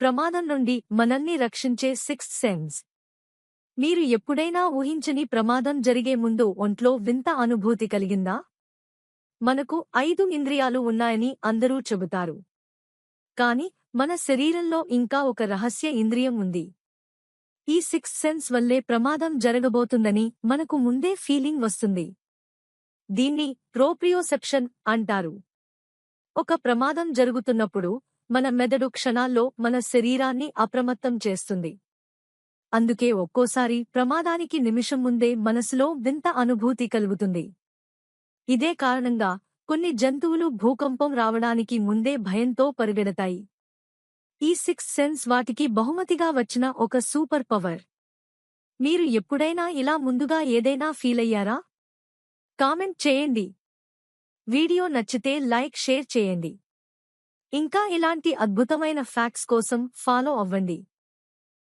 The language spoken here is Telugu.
ప్రమాదం నుండి మనల్ని రక్షించే సిక్స్త్ సెన్స్. మీరు ఎప్పుడైనా ఊహించని ప్రమాదం జరిగే ముందు ఒంట్లో వింత అనుభూతి కలిగిందా? మనకు 5 ఇంద్రియాలు ఉన్నాయని అందరూ చెబుతారు. కాని మన శరీరంలో ఇంకా ఒక రహస్య ఇంద్రియం ఉంది. ఈ సిక్స్త్ సెన్స్ వల్లే ప్రమాదం జరగబోతుందని మనకు ముందే ఫీలింగ్ వస్తుంది. దీన్ని ప్రోప్రియోసెప్షన్ అంటారు. ఒక ప్రమాదం జరుగుతున్నప్పుడు మన మెదడు క్షణాల్లో మన శరీరాన్ని అప్రమత్తం చేస్తుంది. అందుకే ఒక్కోసారి ప్రమాదానికి నిమిషం ముందే మనసులో వింత అనుభూతి కలుగుతుంది. ఇదే కారణంగా కొన్ని జంతువులు భూకంపం రావడానికి ముందే భయంతో పరిగెడతాయి. ఈ సిక్స్త్ సెన్స్ వాటికి బహుమతిగా వచ్చిన ఒక సూపర్ పవర్. మీరు ఎప్పుడైనా ఇలా ముందుగా ఏదైనా ఫీలయ్యారా? కామెంట్ చేయండి. వీడియో నచ్చితే లైక్ షేర్ చేయండి. ఇంకా ఇలాంటి అద్భుతమైన ఫ్యాక్ట్స్ కోసం ఫాలో అవ్వండి.